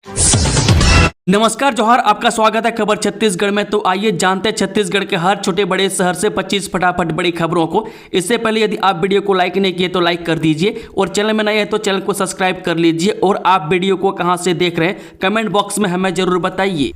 नमस्कार जोहार, आपका स्वागत है खबर छत्तीसगढ़ में। तो आइए जानते हैं छत्तीसगढ़ के हर छोटे बड़े शहर से 25 फटाफट बड़ी खबरों को। इससे पहले यदि आप वीडियो को लाइक नहीं किए तो लाइक कर दीजिए और चैनल में नए हैं तो चैनल को सब्सक्राइब कर लीजिए। और आप वीडियो को कहां से देख रहे हैं कमेंट बॉक्स में हमें जरूर बताइए।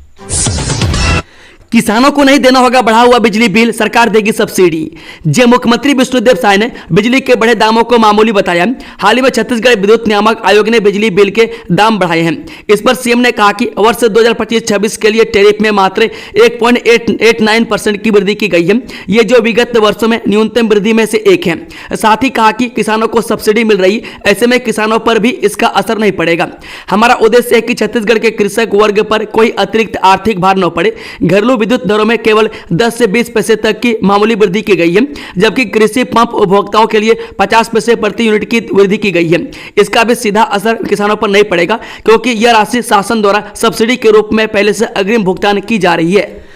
किसानों को नहीं देना होगा बढ़ा हुआ बिजली बिल, सरकार देगी सब्सिडी। जे मुख्यमंत्री विष्णुदेव साय ने बिजली के बढ़े दामों को मामूली बताया। हाल ही में छत्तीसगढ़ विद्युत नियामक आयोग ने बिजली बिल के दाम बढ़ाए हैं। इस पर सीएम ने कहा कि वर्ष 2025-26 के लिए टैरिफ में मात्र 1.89% की वृद्धि की गई है। ये जो विगत वर्षों में न्यूनतम वृद्धि में से एक है। साथ ही कहा कि किसानों को सब्सिडी मिल रही, ऐसे में किसानों पर भी इसका असर नहीं पड़ेगा। हमारा उद्देश्य है कि छत्तीसगढ़ के कृषक वर्ग पर कोई अतिरिक्त आर्थिक भार न पड़े। घरेलू विद्युत दरों में केवल 10 से 20 पैसे तक की मामूली वृद्धि की गई है, जबकि कृषि पंप उपभोक्ताओं के लिए 50 पैसे प्रति यूनिट की वृद्धि की गई है। इसका भी सीधा असर किसानों पर नहीं पड़ेगा, क्योंकि यह राशि शासन द्वारा सब्सिडी के रूप में पहले से अग्रिम भुगतान की जा रही है।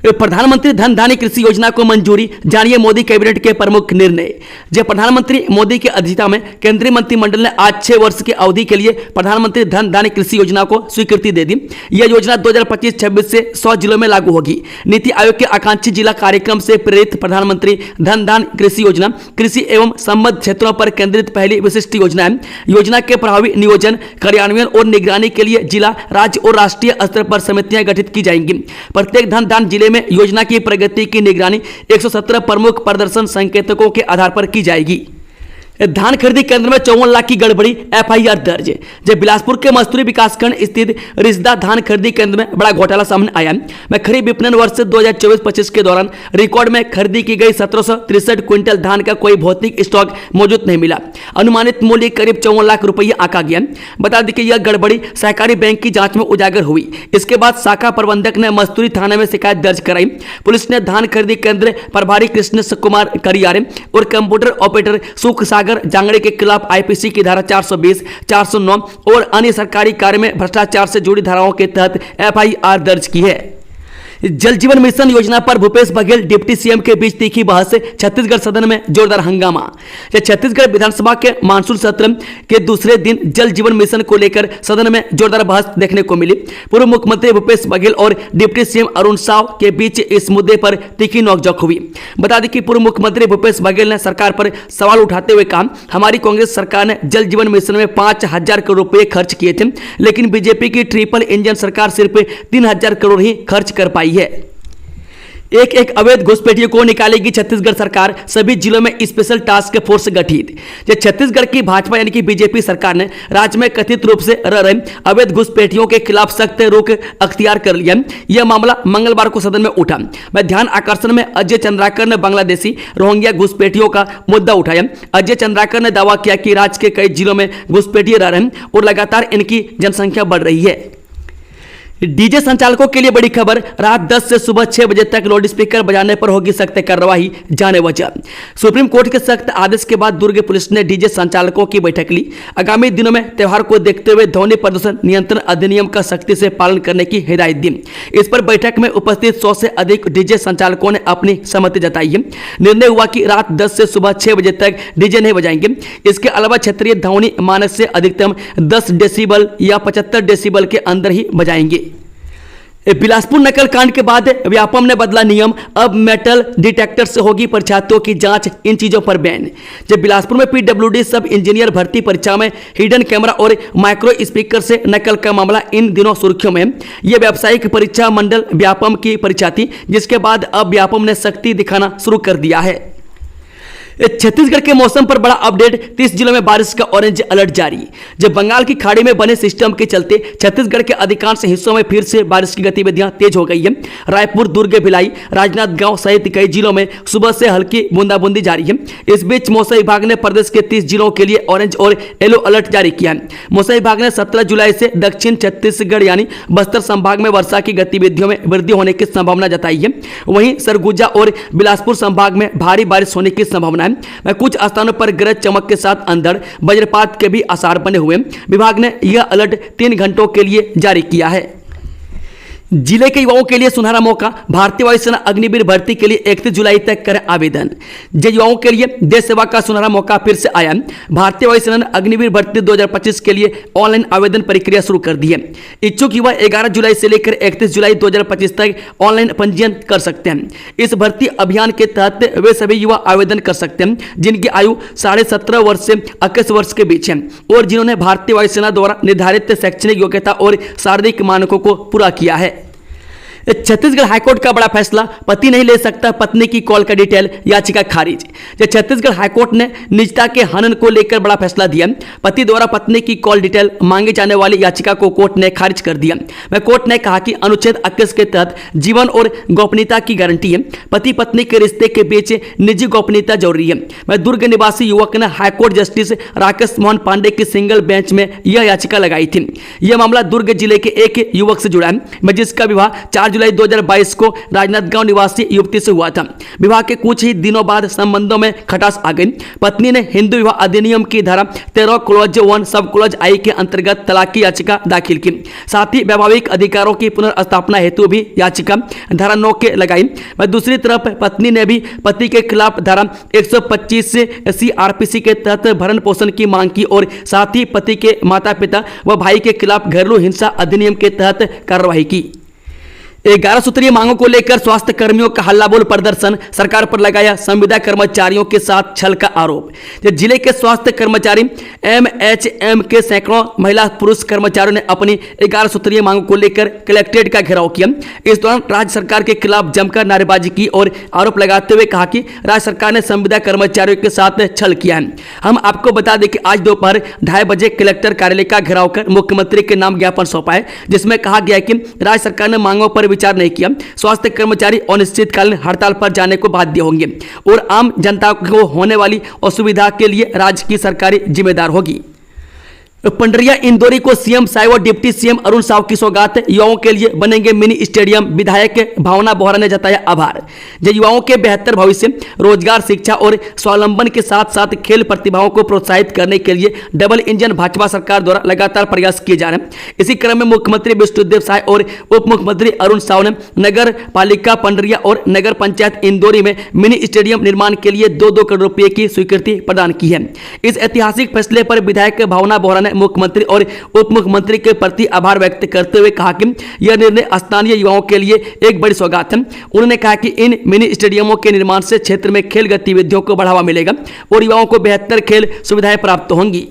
प्रधानमंत्री धन धान्य कृषि योजना को मंजूरी, जानिए मोदी कैबिनेट के प्रमुख निर्णय। जब प्रधानमंत्री मोदी की अध्यक्षता में केंद्रीय मंत्रिमंडल ने आज 6 वर्ष की अवधि के लिए प्रधानमंत्री धन धान्य कृषि योजना को स्वीकृति दे दी। यह योजना 2025-26 से 100 जिलों में लागू होगी। नीति आयोग के आकांक्षी जिला कार्यक्रम से प्रेरित प्रधानमंत्री धन धान्य कृषि योजना कृषि एवं संबद्ध क्षेत्रों पर केंद्रित पहली विशिष्ट योजना है। योजना के प्रभावी नियोजन, कार्यान्वयन और निगरानी के लिए जिला, राज्य और राष्ट्रीय स्तर पर समितियां गठित की जाएंगी। प्रत्येक धन धान्य जिले में योजना की प्रगति की निगरानी 117 प्रमुख प्रदर्शन संकेतकों के आधार पर की जाएगी। धान खरीदी केंद्र में 54 लाख की गड़बड़ी, एफआईआर दर्ज। जब बिलासपुर के मस्तूरी विकासखंड स्थित रिश्दा धान खरीदी केंद्र में बड़ा घोटाला सामने आया। में खरीफ विपणन वर्ष 2024-25 के दौरान रिकॉर्ड में खरीदी की गई 1763 क्विंटल धान का कोई भौतिक स्टॉक मौजूद नहीं मिला। अनुमानित मूल्य करीब 54 लाख रुपये आंका गया। बता दें कि यह गड़बड़ी सहकारी बैंक की जांच में उजागर हुई। इसके बाद शाखा प्रबंधक ने मस्तूरी थाने में शिकायत दर्ज कराई। पुलिस ने धान खरीदी केंद्र प्रभारी कृष्ण कुमार करियारे और कंप्यूटर ऑपरेटर सुख जांगड़े के खिलाफ आईपीसी की धारा 420, 409 और अन्य सरकारी कार्य में भ्रष्टाचार से जुड़ी धाराओं के तहत एफआईआर दर्ज की है। जल जीवन मिशन योजना पर भूपेश बघेल डिप्टी सीएम के बीच तीखी बहस, छत्तीसगढ़ सदन में जोरदार हंगामा। छत्तीसगढ़ विधानसभा के मानसून सत्र के दूसरे दिन जल जीवन मिशन को लेकर सदन में जोरदार बहस देखने को मिली। पूर्व मुख्यमंत्री भूपेश बघेल और डिप्टी सीएम अरुण साव के बीच इस मुद्दे पर तीखी नोकझोंक हुई। बता दें कि पूर्व मुख्यमंत्री भूपेश बघेल ने सरकार पर सवाल उठाते हुए कहा, हमारी कांग्रेस सरकार ने जल जीवन मिशन में 5000 करोड़ रुपए खर्च किए थे, लेकिन बीजेपी की ट्रिपल इंजन सरकार सिर्फ 3000 करोड़ ही खर्च कर पाई है। एक अवैध घुसपैठियों को निकालेगी छत्तीसगढ़ सरकार, सभी जिलों में स्पेशल टास्क फोर्स गठित। छत्तीसगढ़ की भाजपा यानी कि बीजेपी सरकार ने राज्य में कथित रूप से रह रहे अवैध घुसपैठियों के खिलाफ सख्त रुख अख्तियार कर लिया। यह मामला मंगलवार को सदन में उठा। मैं ध्यान आकर्षण में अजय चंद्राकर ने बांग्लादेशी रोहिंग्या घुसपैठियों का मुद्दा उठाया। अजय चंद्राकर ने दावा किया कि राज्य के कई जिलों में घुसपैठिए रह रहे हैं और लगातार इनकी जनसंख्या बढ़ रही है। डीजे संचालकों के लिए बड़ी खबर, रात 10 से सुबह 6 बजे तक लाउड स्पीकर बजाने पर होगी सख्त कार्रवाई, जाने वजह। सुप्रीम कोर्ट के सख्त आदेश के बाद दुर्ग पुलिस ने डीजे संचालकों की बैठक ली। आगामी दिनों में त्योहार को देखते हुए ध्वनि प्रदूषण नियंत्रण अधिनियम का सख्ती से पालन करने की हिदायत दी। इस पर बैठक में उपस्थित 100 से अधिक डीजे संचालकों ने अपनी सहमति जताई है। निर्णय हुआ कि रात 10 से सुबह 6 बजे तक डीजे नहीं बजाएंगे। इसके अलावा क्षेत्रीय ध्वनि मानक से अधिकतम 10 डेसिबल या 75 डेसिबल के अंदर ही बजाएंगे। बिलासपुर नकल कांड के बाद व्यापम ने बदला नियम, अब मेटल डिटेक्टर से होगी परीक्षार्थियों की जांच, इन चीजों पर बैन। जब बिलासपुर में पीडब्ल्यूडी सब इंजीनियर भर्ती परीक्षा में हिडन कैमरा और माइक्रो स्पीकर से नकल का मामला इन दिनों सुर्खियों में। यह व्यावसायिक परीक्षा मंडल व्यापम की परीक्षा थी, जिसके बाद अब व्यापम ने सख्ती दिखाना शुरू कर दिया है। छत्तीसगढ़ के मौसम पर बड़ा अपडेट, 30 जिलों में बारिश का ऑरेंज अलर्ट जारी। जब बंगाल की खाड़ी में बने सिस्टम के चलते छत्तीसगढ़ के अधिकांश हिस्सों में फिर से बारिश की गतिविधियां तेज हो गई है। रायपुर, दुर्ग, भिलाई, राजनांदगांव सहित कई जिलों में सुबह से हल्की बूंदाबूंदी जारी है। इस बीच मौसम विभाग ने प्रदेश के 30 जिलों के लिए ऑरेंज और येलो अलर्ट जारी किया है। मौसम विभाग ने 17 जुलाई से दक्षिण छत्तीसगढ़ यानी बस्तर संभाग में वर्षा की गतिविधियों में वृद्धि होने की संभावना जताई है। वहीं सरगुजा और बिलासपुर संभाग में भारी बारिश होने की संभावना है। कुछ स्थानों पर गरज चमक के साथ अंधड़ वज्रपात के भी आसार बने हुए। विभाग ने यह अलर्ट 3 घंटों के लिए जारी किया है। जिले के युवाओं के लिए सुनहरा मौका, भारतीय वायुसेना अग्निवीर भर्ती के लिए 31 जुलाई तक करें आवेदन। जो युवाओं के लिए देश सेवा का सुनहरा मौका फिर से आया। भारतीय वायुसेना ने अग्निवीर भर्ती 2025 के लिए ऑनलाइन आवेदन प्रक्रिया शुरू कर दी है। इच्छुक युवा 11 जुलाई से लेकर 31 जुलाई 2025 तक ऑनलाइन पंजीयन कर सकते हैं। इस भर्ती अभियान के तहत वे सभी युवा आवेदन कर सकते हैं जिनकी आयु 17.5 वर्ष से 21 वर्ष के बीच है और जिन्होंने भारतीय वायुसेना द्वारा निर्धारित शैक्षणिक योग्यता और शारीरिक मानकों को पूरा किया है। छत्तीसगढ़ हाईकोर्ट का बड़ा फैसला, पति नहीं ले सकता पत्नी की कॉल का डिटेल, याचिका खारिज। जब छत्तीसगढ़ हाईकोर्ट ने निजता के हनन को लेकर बड़ा फैसला दिया। पति द्वारा पत्नी की कॉल डिटेल मांगे जाने वाली याचिका को कोर्ट ने खारिज कर दिया। वह कोर्ट ने कहा कि अनुच्छेद 21 के तहत जीवन और गोपनीयता की गारंटी है। पति पत्नी के रिश्ते के बीच निजी गोपनीयता जरूरी है। वह दुर्ग निवासी युवक ने हाईकोर्ट जस्टिस राकेश मोहन पांडे की सिंगल बेंच में यह याचिका लगाई थी। यह मामला दुर्ग जिले के एक युवक से जुड़ा है जिसका विवाह 4 जुलाई 2022 को राजनांदगांव निवासी युवती से हुआ था। विवाह के कुछ ही दिनों बाद संबंधों में खटास आ गई। पत्नी ने हिंदू विवाह अधिनियम की धारा 13 क्लॉज 1 सब क्लॉज आई के अंतर्गत तलाक की याचिका दाखिल की। साथ ही वैवाहिक अधिकारों की पुनर्स्थापना हेतु भी याचिका धारा 9 के लगाई। वह दूसरी तरफ पत्नी ने भी पति के खिलाफ धारा 125 से CRPC के तहत भरण पोषण की मांग की और साथ ही पति के माता पिता व भाई के खिलाफ घरेलू हिंसा अधिनियम के तहत कार्रवाई की। 11 सूत्रीय मांगों को लेकर स्वास्थ्य कर्मियों का हल्लाबोल प्रदर्शन, सरकार पर लगाया संविदा कर्मचारियों के साथ छल का आरोप। जिले के स्वास्थ्य कर्मचारी MHM के सैकड़ों महिला पुरुष कर्मचारियों ने अपनी 11 सूत्रीय मांगों को लेकर कलेक्ट्रेट का घेराव किया। इस दौरान राज्य सरकार के खिलाफ जमकर नारेबाजी की और आरोप लगाते हुए कहा कि राज्य सरकार ने संविदा कर्मचारियों के साथ छल किया है। हम आपको बता दें कि आज दोपहर 2:30 बजे कलेक्टर कार्यालय का घेराव कर मुख्यमंत्री के नाम ज्ञापन सौंपा है जिसमें कहा गया कि राज्य सरकार ने मांगों पर विचार नहीं किया। स्वास्थ्य कर्मचारी अनिश्चितकालीन हड़ताल पर जाने को बाध्य होंगे और आम जनता को होने वाली असुविधा के लिए राज्य की सरकार जिम्मेदार होगी। पंडरिया इंदौरी को सीएम साय व डिप्टी सीएम अरुण साव की सौगात, युवाओं के लिए बनेंगे मिनी स्टेडियम। विधायक भावना बोहरा ने जताया आभार। युवाओं के बेहतर भविष्य, रोजगार, शिक्षा और स्वावलंबन के साथ साथ खेल प्रतिभाओं को प्रोत्साहित करने के लिए डबल इंजन भाजपा सरकार द्वारा लगातार प्रयास किए जा रहे हैं। इसी क्रम में मुख्यमंत्री विष्णुदेव साय और उप मुख्यमंत्री अरुण साव ने नगर पालिका पंडरिया और नगर पंचायत इंदौरी में मिनी स्टेडियम निर्माण के लिए 2-2 करोड़ रुपए की स्वीकृति प्रदान की है। इस ऐतिहासिक फैसले पर विधायक भावना बोहरा ने मुख्यमंत्री और उप मुख्यमंत्री के प्रति आभार व्यक्त करते हुए कहा कि यह निर्णय स्थानीय युवाओं के लिए एक बड़ी सौगात है। उन्होंने कहा कि इन मिनी स्टेडियमों के निर्माण से क्षेत्र में खेल गतिविधियों को बढ़ावा मिलेगा और युवाओं को बेहतर खेल सुविधाएं प्राप्त होंगी।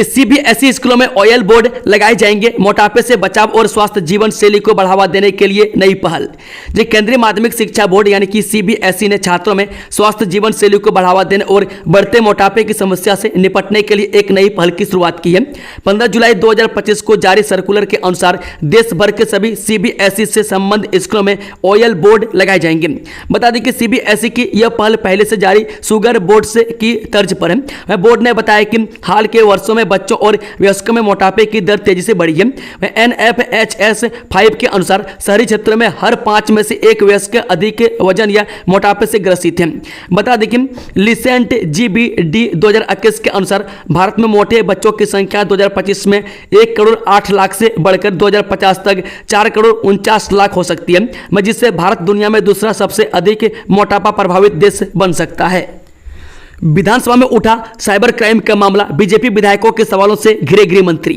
CBSE स्कूलों में ऑयल बोर्ड लगाए जाएंगे। मोटापे से बचाव और स्वास्थ्य जीवन शैली को बढ़ावा देने के लिए नई पहल। जो केंद्रीय माध्यमिक शिक्षा बोर्ड यानी कि CBSE ने छात्रों में स्वास्थ्य जीवन शैली को बढ़ावा देने और बढ़ते मोटापे की समस्या से निपटने के लिए एक नई पहल की शुरुआत की है। 15 जुलाई 2025 को जारी सर्कुलर के अनुसार देश भर के सभी CBSE से संबंधित स्कूलों में ऑयल बोर्ड लगाए जाएंगे। बता दें कि CBSE की यह पहल पहले से जारी शुगर बोर्ड से की तर्ज पर है। बोर्ड ने बताया कि हाल के वर्षों में बच्चों और वयस्कों में मोटापे की दर तेजी से बढ़ी है। NFHS 5 के अनुसार शहरी क्षेत्रों में हर 5 में से 1 वयस्क अधिक वजन या मोटापे से ग्रसित है। बता दें कि लिसेंट GBD 2021 के अनुसार भारत में मोटे बच्चों की संख्या 2025 में 1 करोड़ 8 लाख से बढ़कर 2050 तक 4 करोड़ 49 लाख हो सकती है, जिससे भारत दुनिया में दूसरा सबसे अधिक मोटापा प्रभावित देश बन सकता है। विधानसभा में उठा साइबर क्राइम का मामला, बीजेपी विधायकों के सवालों से घिरे गृह मंत्री।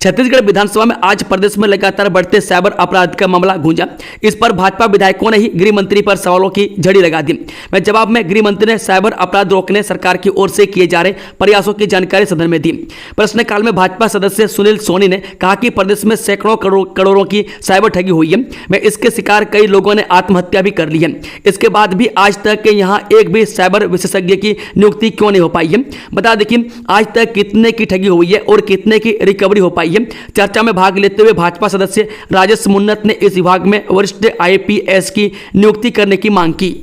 छत्तीसगढ़ विधानसभा में आज प्रदेश में लगातार बढ़ते साइबर अपराध का मामला गूंजा। इस पर भाजपा विधायकों ने ही गृह मंत्री पर सवालों की झड़ी लगा दी। वह जवाब में गृह मंत्री ने साइबर अपराध रोकने सरकार की ओर से किए जा रहे प्रयासों की जानकारी सदन में दी। प्रश्नकाल में भाजपा सदस्य सुनील सोनी ने कहा कि प्रदेश में सैकड़ों करोड़ों की साइबर ठगी हुई है। वह इसके शिकार कई लोगों ने आत्महत्या भी कर ली है। इसके बाद भी आज तक के यहाँ एक भी साइबर विशेषज्ञ की नियुक्ति क्यों नहीं हो पाई है? बता दें कि आज तक कितने की ठगी हुई है और कितने की रिकवरी हो पाई है। चर्चा में भाग लेते हुए भाजपा सदस्य राजेश मुन्नत ने इस विभाग में वरिष्ठ IPS की नियुक्ति करने की मांग की।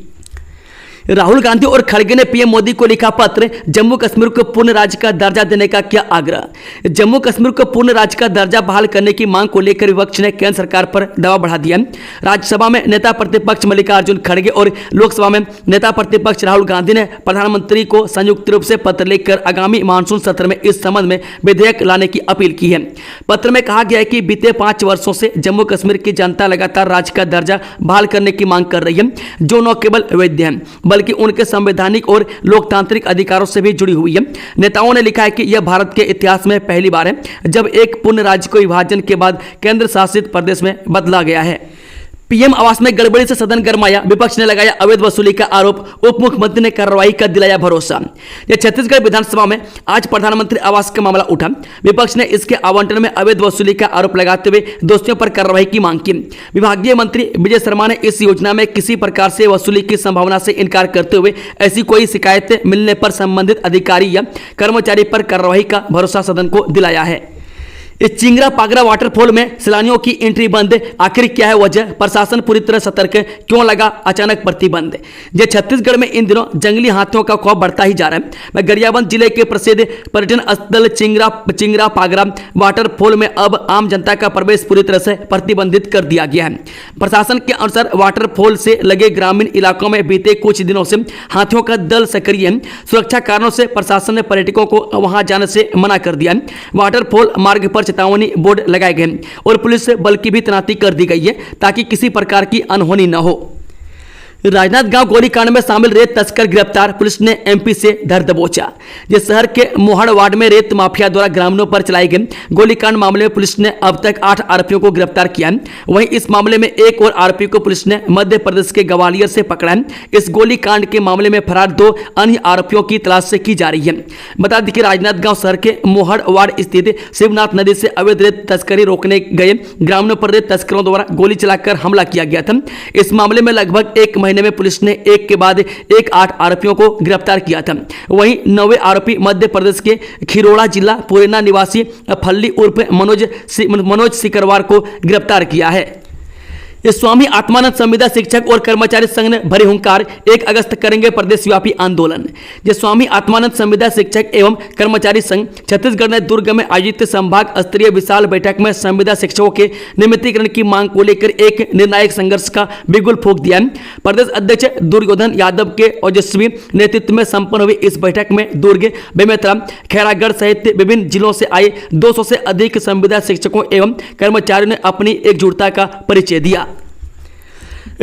राहुल गांधी और खड़गे ने पीएम मोदी को लिखा पत्र, जम्मू कश्मीर को पूर्ण राज्य का दर्जा देने का किया आग्रह। जम्मू कश्मीर को पूर्ण राज्य का दर्जा बहाल करने की मांग को लेकर विपक्ष ने केंद्र सरकार पर दबाव बढ़ा दिया। राज्यसभा में नेता प्रतिपक्ष मल्लिकार्जुन खड़गे और लोकसभा में नेता प्रतिपक्ष राहुल गांधी ने प्रधानमंत्री को संयुक्त रूप से पत्र लिखकर आगामी मानसून सत्र में इस संबंध में विधेयक लाने की अपील की है। पत्र में कहा गया है कि बीते 5 वर्षों से जम्मू कश्मीर की जनता लगातार राज्य का दर्जा बहाल करने की मांग कर रही है, जो न केवल वैध है बल्कि उनके संवैधानिक और लोकतांत्रिक अधिकारों से भी जुड़ी हुई है। नेताओं ने लिखा है कि यह भारत के इतिहास में पहली बार है जब एक पूर्ण राज्य को विभाजन के बाद केंद्र शासित प्रदेश में बदला गया है। पीएम आवास में गड़बड़ी से सदन गरमाया, विपक्ष ने लगाया अवैध वसूली का आरोप, उप मुख्यमंत्री ने कार्रवाई का दिलाया भरोसा। यह छत्तीसगढ़ विधानसभा में आज प्रधानमंत्री आवास का मामला उठा। विपक्ष ने इसके आवंटन में अवैध वसूली का आरोप लगाते हुए दोषियों पर कार्रवाई की मांग की। विभागीय मंत्री विजय शर्मा ने इस योजना में किसी प्रकार से वसूली की संभावना से इनकार करते हुए ऐसी कोई शिकायत मिलने पर संबंधित अधिकारी या कर्मचारी पर कार्रवाई का भरोसा सदन को दिलाया है। इस चिंगरा पागरा वाटरफॉल में सैलानियों की एंट्री बंद, आखिर क्या है वजह, प्रशासन पूरी तरह सतर्क, क्यों लगा अचानक प्रतिबंध। ये छत्तीसगढ़ में इन दिनों जंगली हाथियों का खौफ बढ़ता ही जा रहा है। गरियाबंद जिले के प्रसिद्ध पर्यटन स्थल चिंगरा पागरा वाटरफॉल में अब आम जनता का प्रवेश पूरी तरह से प्रतिबंधित कर दिया गया है। प्रशासन के अनुसार वाटरफॉल से लगे ग्रामीण इलाकों में बीते कुछ दिनों से हाथियों का दल सक्रिय है। सुरक्षा कारणों से प्रशासन ने पर्यटकों को वहां जाने से मना कर दिया। वाटरफॉल मार्ग पर चेतावनी बोर्ड लगाए गए और पुलिस बल की भी तैनाती कर दी गई है ताकि किसी प्रकार की अनहोनी न हो। राजनांदगांव गोलीकांड में शामिल रेत तस्कर गिरफ्तार, पुलिस ने एमपी से धर दबोचा। जिस शहर के मोहड़ वार्ड में रेत माफिया द्वारा ग्रामीणों पर चलाए गए गोलीकांड मामले में पुलिस ने अब तक 8 आरोपियों को गिरफ्तार किया है। वहीं इस मामले में एक और आरोपी को पुलिस ने मध्य प्रदेश के ग्वालियर से पकड़ा है। इस गोलीकांड के मामले में फरार 2 अन्य आरोपियों की तलाश से की जा रही है। बता दें कि राजनांदगांव शहर के मोहड़ वार्ड स्थित शिवनाथ नदी से अवैध रेत तस्करी रोकने गए ग्रामीणों पर रेत तस्करों द्वारा गोली चलाकर हमला किया गया था। इस मामले में लगभग 1 महीने में पुलिस ने एक के बाद एक 8 आरोपियों को गिरफ्तार किया था। वहीं 9वें आरोपी मध्य प्रदेश के खिरोड़ा जिला पुरेना निवासी फल्ली उर्फ मनोज सिकरवार को गिरफ्तार किया है। इस स्वामी आत्मानंद संविदा शिक्षक और कर्मचारी संघ ने भरी हुंकार, 1 अगस्त करेंगे प्रदेशव्यापी आंदोलन। ये स्वामी आत्मानंद संविदा शिक्षक एवं कर्मचारी संघ छत्तीसगढ़ ने दुर्ग में आयोजित संभाग स्तरीय विशाल बैठक में संविदा शिक्षकों के नियमितीकरण की मांग को लेकर एक निर्णायक संघर्ष का बिगुल फूंक दिया। प्रदेश अध्यक्ष दुर्योधन यादव के ओजस्वी नेतृत्व में संपन्न हुई इस बैठक में दुर्ग, बेमेतरा, खैरागढ़ सहित विभिन्न जिलों से आए 200 से अधिक संविदा शिक्षकों एवं कर्मचारियों ने अपनी एकजुटता का परिचय दिया।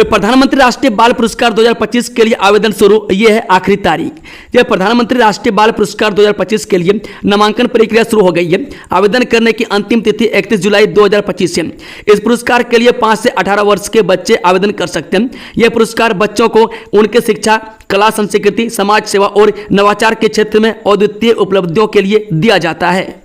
प्रधानमंत्री राष्ट्रीय बाल पुरस्कार 2025 के लिए आवेदन शुरू, यह है आखिरी तारीख। यह प्रधानमंत्री राष्ट्रीय बाल पुरस्कार 2025 के लिए नामांकन प्रक्रिया शुरू हो गई है। आवेदन करने की अंतिम तिथि 31 जुलाई 2025 है। इस पुरस्कार के लिए 5 से 18 वर्ष के बच्चे आवेदन कर सकते हैं। यह पुरस्कार बच्चों को उनके शिक्षा, कला, संस्कृति, समाज सेवा और नवाचार के क्षेत्र में अद्वितीय उपलब्धियों के लिए दिया जाता है।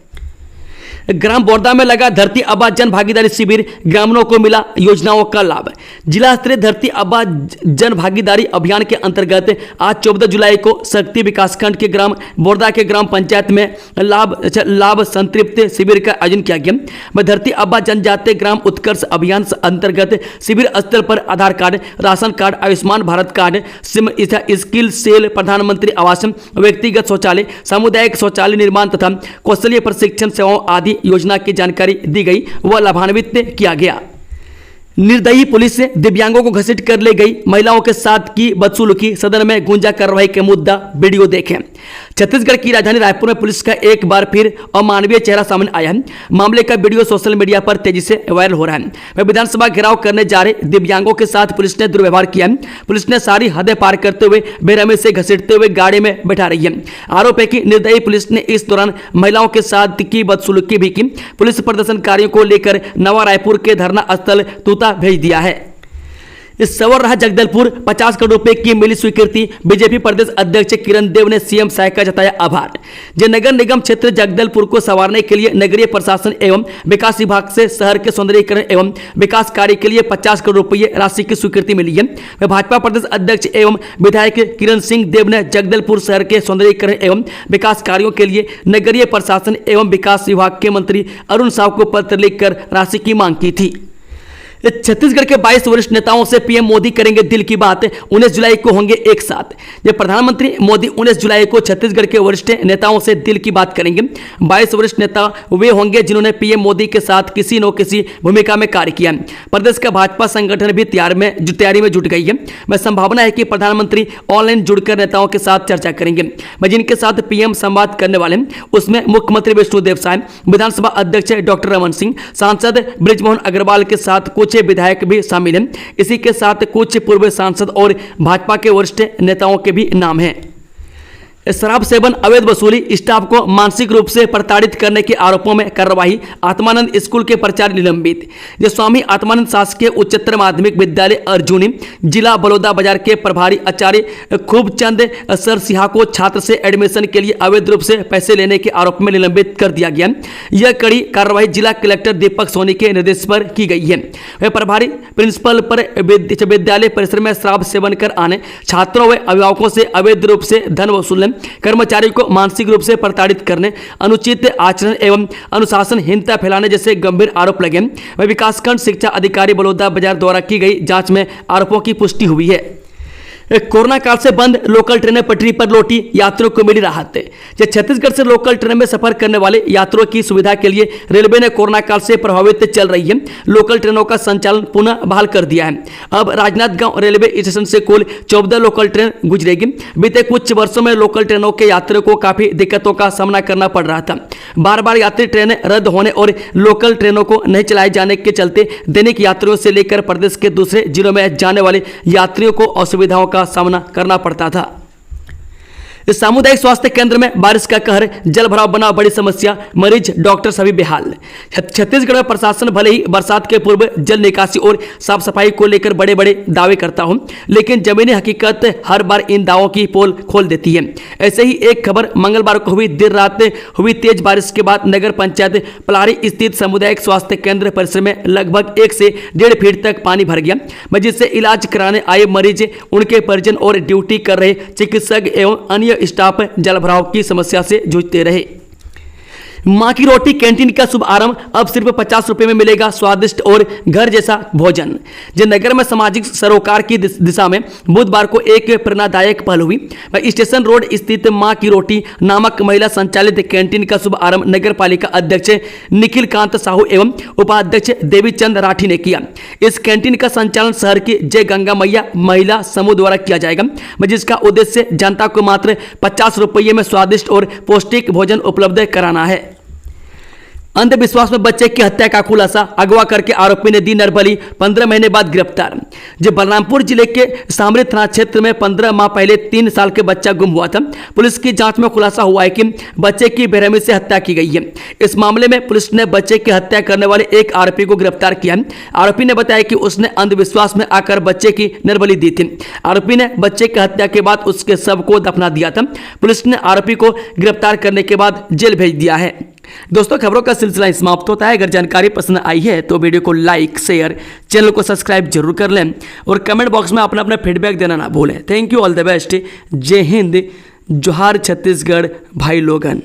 ग्राम बोरदा में लगा धरती आबा जन भागीदारी शिविर, ग्रामीणों को मिला योजनाओं का लाभ। जिला स्तरीय धरती आबा जन भागीदारी अभियान के अंतर्गत आज 14 जुलाई को शक्ति विकासखंड के ग्राम बोरदा के ग्राम पंचायत में लाभ संतृप्त शिविर का आयोजन किया गया। धरती आबा जनजातीय ग्राम उत्कर्ष अभियान अंतर्गत शिविर स्थल पर Aadhaar card, ration card, Ayushman Bharat card, skill cell, प्रधानमंत्री आवास, व्यक्तिगत शौचालय, सामुदायिक शौचालय निर्माण तथा कौशल्य प्रशिक्षण सेवाओं आदि योजना की जानकारी दी गई व लाभान्वित किया गया। निर्दयी पुलिस से दिव्यांगों को घसीट कर ले गई, महिलाओं के साथ की बदसलूकी, सदन में गूंजा कार्रवाई के मुद्दा, वीडियो देखें। छत्तीसगढ़ की राजधानी रायपुर में पुलिस का एक बार फिर अमानवीय चेहरा सामने आया है। मामले का वीडियो सोशल मीडिया पर तेजी से वायरल हो रहा है। वह विधानसभा घेराव करने जा रहे दिव्यांगों के साथ पुलिस ने दुर्व्यवहार किया है। पुलिस ने सारी हदें पार करते हुए बेरहमी से घसीटते हुए गाड़ी में बैठा रही है। आरोप है कि निर्दयी पुलिस ने इस दौरान महिलाओं के साथ की बदसलूकी भी की। पुलिस प्रदर्शनकारियों को लेकर नवा रायपुर के धरना स्थल तूता भेज दिया है। इस सवर रहा जगदलपुर, 50 करोड़ रुपए की मिली स्वीकृति, बीजेपी प्रदेश अध्यक्ष किरण देव ने सीएम साय का जताया आभार। जो नगर निगम क्षेत्र जगदलपुर को संवारने के लिए नगरीय प्रशासन एवं विकास विभाग से शहर के सौंदर्यीकरण एवं विकास कार्य के लिए 50 करोड़ रुपये राशि की स्वीकृति मिली है। भाजपा प्रदेश अध्यक्ष एवं विधायक किरण सिंह देव ने जगदलपुर शहर के सौंदर्यीकरण एवं विकास कार्यों के लिए नगरीय प्रशासन एवं विकास विभाग के मंत्री अरुण साव को पत्र लिखकर राशि की मांग की थी। छत्तीसगढ़ के 22 वरिष्ठ नेताओं से पीएम मोदी करेंगे दिल की बात। 19 जुलाई को होंगे एक साथ। ये प्रधानमंत्री मोदी 19 जुलाई को छत्तीसगढ़ के वरिष्ठ नेताओं से दिल की बात करेंगे। 22 वरिष्ठ नेता वे होंगे जिन्होंने पीएम मोदी के साथ किसी न किसी भूमिका में कार्य किया। प्रदेश का भाजपा संगठन भी तैयारी में जुट गई है। वह संभावना है कि प्रधानमंत्री ऑनलाइन जुड़कर नेताओं के साथ चर्चा करेंगे। वह जिनके साथ पीएम संवाद करने वाले उसमें मुख्यमंत्री विष्णुदेव साय, विधानसभा अध्यक्ष डॉक्टर रमन सिंह, सांसद बृजमोहन अग्रवाल के साथ कुछ विधायक भी शामिल हैं। इसी के साथ कुछ पूर्व सांसद और भाजपा के वरिष्ठ नेताओं के भी नाम हैं। शराब सेवन, अवैध वसूली, स्टाफ को मानसिक रूप से प्रताड़ित करने के आरोपों में कार्रवाई। आत्मानंद स्कूल के प्राचार्य निलंबित। जो स्वामी आत्मानंद शासकीय उच्चतर माध्यमिक विद्यालय अर्जुनी, जिला बलौदा बाजार के प्रभारी आचार्य खूबचंद सरसिहा को छात्र से एडमिशन के लिए अवैध रूप से पैसे लेने के आरोप में निलंबित कर दिया गया। यह कड़ी कार्रवाई जिला कलेक्टर दीपक सोनी के निर्देश पर की गई है। वह प्रभारी प्रिंसिपल पर विद्यालय परिसर में शराब सेवन कर आने, छात्रों व अभिभावकों से अवैध रूप से धन वसूलने, कर्मचारियों को मानसिक रूप से प्रताड़ित करने, अनुचित आचरण एवं अनुशासनहीनता फैलाने जैसे गंभीर आरोप लगे। वह विकासखंड शिक्षा अधिकारी बलौदा बाजार द्वारा की गई जांच में आरोपों की पुष्टि हुई है। कोरोना काल से बंद लोकल ट्रेनें पटरी पर लौटी, यात्रियों को मिली राहत। छत्तीसगढ़ से लोकल ट्रेन में सफर करने वाले यात्रियों की सुविधा के लिए रेलवे ने कोरोना काल से प्रभावित चल रही है लोकल ट्रेनों का संचालन पुनः बहाल कर दिया है। अब राजनांदगांव रेलवे स्टेशन से कुल 14 लोकल ट्रेन गुजरेगी। बीते कुछ वर्षों में लोकल ट्रेनों के यात्रियों को काफी दिक्कतों का सामना करना पड़ रहा था। बार बार यात्री ट्रेनें रद्द होने और लोकल ट्रेनों को नहीं चलाए जाने के चलते दैनिक यात्रियों से लेकर प्रदेश के दूसरे जिलों में जाने वाले यात्रियों को असुविधाओं का सामना करना पड़ता था। इस सामुदायिक स्वास्थ्य केंद्र में बारिश का कहर, जल भराव बना बड़ी समस्या, मरीज डॉक्टर सभी बेहाल। छत्तीसगढ़ में प्रशासन भले ही बरसात के पूर्व जल निकासी और साफ सफाई को लेकर बड़े बड़े दावे करता हो, लेकिन जमीनी हकीकत हर बार इन दावों की पोल खोल देती है। ऐसे ही एक खबर मंगलवार को हुई। देर रात हुई तेज बारिश के बाद नगर पंचायत पलारी स्थित सामुदायिक स्वास्थ्य केंद्र परिसर में लगभग 1 से 1.5 फीट तक पानी भर गया, जिससे इलाज कराने आए मरीज, उनके परिजन और ड्यूटी कर रहे चिकित्सक एवं अन्य स्टाफ जल भराव की समस्या से जूझते रहे। माँ की रोटी कैंटीन का शुभ आरंभ। अब सिर्फ 50 रुपए में मिलेगा स्वादिष्ट और घर जैसा भोजन। नगर में सामाजिक सरोकार की दिशा में बुधवार को एक प्रेरणादायक पहल हुई। स्टेशन रोड स्थित माँ की रोटी नामक महिला संचालित कैंटीन का शुभ आरंभ नगर पालिका अध्यक्ष निखिल कांत साहू एवं उपाध्यक्ष देवीचंद राठी ने किया। इस कैंटीन का संचालन शहर की जय गंगा मैया महिला समूह द्वारा किया जाएगा, जिसका उद्देश्य जनता को मात्र 50 रुपये में स्वादिष्ट और पौष्टिक भोजन उपलब्ध कराना है। अंधविश्वास में बच्चे की हत्या का खुलासा, अगवा करके आरोपी ने दी नरबली, 15 महीने बाद गिरफ्तार। बलरामपुर जिले के सामरी थाना क्षेत्र में 15 माह पहले 3 साल के बच्चा गुम हुआ था। पुलिस की जांच में खुलासा हुआ है कि बच्चे की बेरहमी से हत्या की गई है। इस मामले में पुलिस ने बच्चे की हत्या करने वाले एक आरोपी को गिरफ्तार किया। आरोपी ने बताया कि उसने अंधविश्वास में आकर बच्चे की नरबली दी थी। आरोपी ने बच्चे की हत्या के बाद उसके शव को दफना दिया था। पुलिस ने आरोपी को गिरफ्तार करने के बाद जेल भेज दिया है। दोस्तों, खबरों का सिलसिला समाप्त होता है। अगर जानकारी पसंद आई है तो वीडियो को लाइक, शेयर, चैनल को सब्सक्राइब जरूर कर लें और कमेंट बॉक्स में अपना फीडबैक देना ना भूलें। Thank you, all the best. जय हिंद, जोहार छत्तीसगढ़ भाई लोगन।